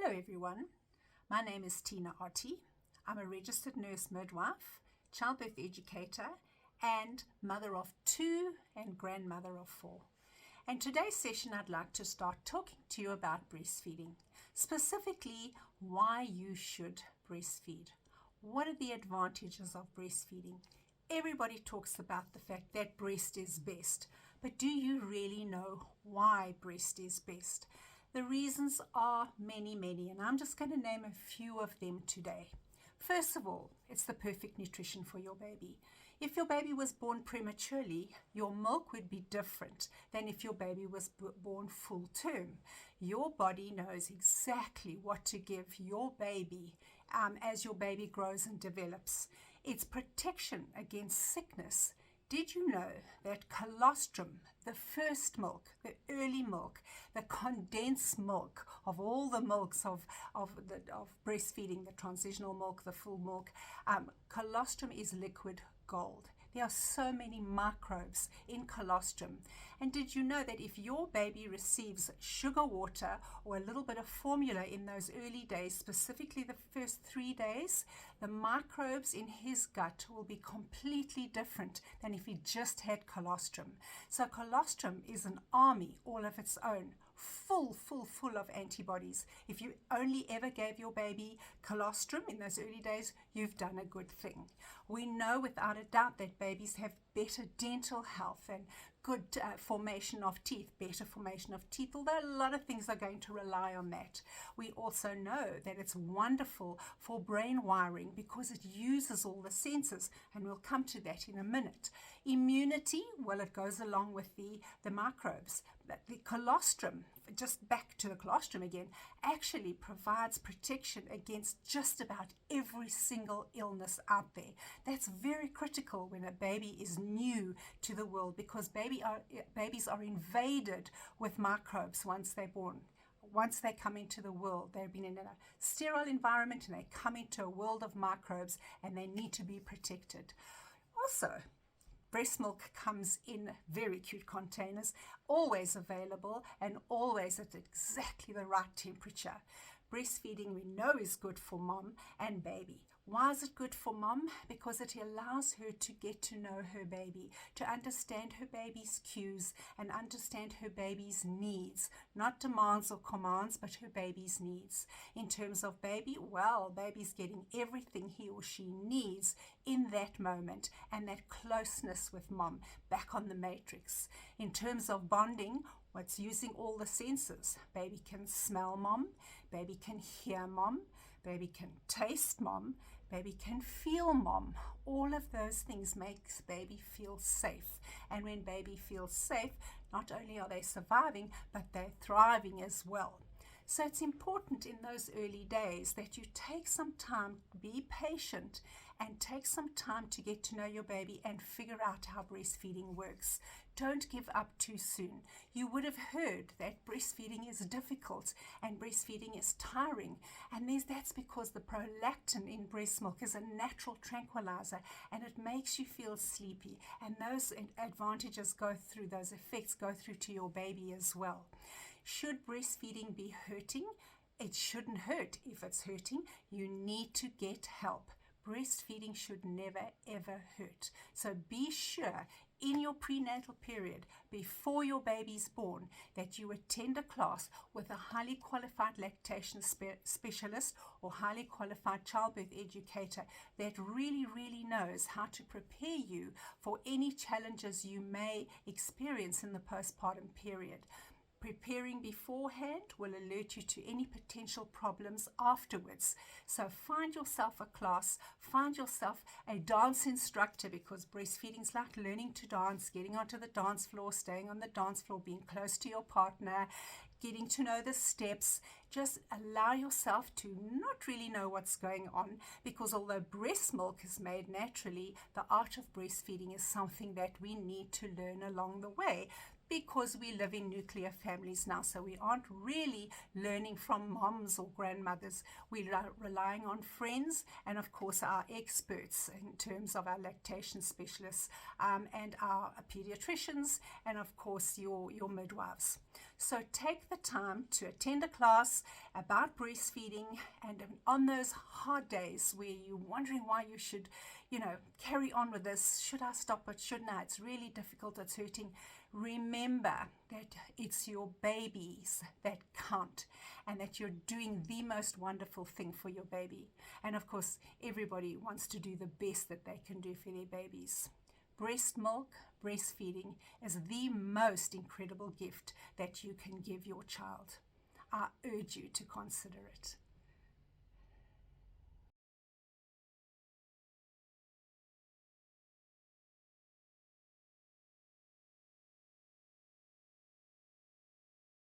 Hello everyone, my name is Tina Otte. I'm a registered nurse midwife, childbirth educator, and mother of 2 and grandmother of 4. And today's session I'd like to start talking to you about breastfeeding, specifically why you should breastfeed. What are the advantages of breastfeeding? Everybody talks about the fact that breast is best, but do you really know why breast is best? The reasons are many, and I'm just going to name a few of them today. First of all, it's the perfect nutrition for your baby. If your baby was born prematurely, your milk would be different than if your baby was born full term. Your body knows exactly what to give your baby as your baby grows and develops. It's protection against sickness. Did you know that colostrum, the first milk, the early milk, the condensed milk of all the milks of breastfeeding, the transitional milk, the full milk, colostrum is liquid gold. There are so many microbes in colostrum. And did you know that if your baby receives sugar water or a little bit of formula in those early days, specifically the first 3 days, the microbes in his gut will be completely different than if he just had colostrum. So colostrum is an army all of its own, full of antibodies. If you only ever gave your baby colostrum in those early days, you've done a good thing. We know without a doubt that babies have better dental health and good formation of teeth, better formation of teeth, although a lot of things are going to rely on that. We also know that it's wonderful for brain wiring because it uses all the senses, and we'll come to that in a minute. Immunity, well, it goes along with the microbes. But the colostrum, just back to the colostrum again, actually provides protection against just about every single illness out there. That's very critical when a baby is new to the world, because babies are invaded with microbes once they're born. Once they come into the world, they've been in a sterile environment and they come into a world of microbes and they need to be protected. Also, breast milk comes in very cute containers, always available and always at exactly the right temperature. Breastfeeding, we know, is good for mom and baby. Why is it good for mom? Because it allows her to get to know her baby, to understand her baby's cues and understand her baby's needs, not demands or commands, but her baby's needs. In terms of baby, well, baby's getting everything he or she needs in that moment, and that closeness with mom, back on the matrix. In terms of bonding, what's using all the senses? Baby can smell mom, baby can hear mom, baby can taste mom, baby can feel mom. All of those things makes baby feel safe. And when baby feels safe, not only are they surviving, but they're thriving as well. So it's important in those early days that you take some time, be patient, and take some time to get to know your baby and figure out how breastfeeding works. Don't give up too soon. You would have heard that breastfeeding is difficult and breastfeeding is tiring, and that's because the prolactin in breast milk is a natural tranquilizer and it makes you feel sleepy, and those advantages go through, those effects go through to your baby as well. Should breastfeeding be hurting? It shouldn't hurt. If it's hurting, you need to get help. Breastfeeding should never ever hurt. So be sure in your prenatal period, before your baby's born, that you attend a class with a highly qualified lactation specialist or highly qualified childbirth educator that really knows how to prepare you for any challenges you may experience in the postpartum period. Preparing beforehand will alert you to any potential problems afterwards. So find yourself a class, find yourself a dance instructor, because breastfeeding is like learning to dance, getting onto the dance floor, staying on the dance floor, being close to your partner, getting to know the steps. Just allow yourself to not really know what's going on, because although breast milk is made naturally, the art of breastfeeding is something that we need to learn along the way, because we live in nuclear families now, so we aren't really learning from moms or grandmothers. We are relying on friends and of course our experts in terms of our lactation specialists and our pediatricians, and of course your midwives. So take the time to attend a class about breastfeeding, and on those hard days where you're wondering why you should, carry on with this, should I stop it, shouldn't I, it's really difficult, it's hurting, remember that it's your babies that count and that you're doing the most wonderful thing for your baby. And of course, everybody wants to do the best that they can do for their babies. Breast milk, breastfeeding is the most incredible gift that you can give your child. I urge you to consider it.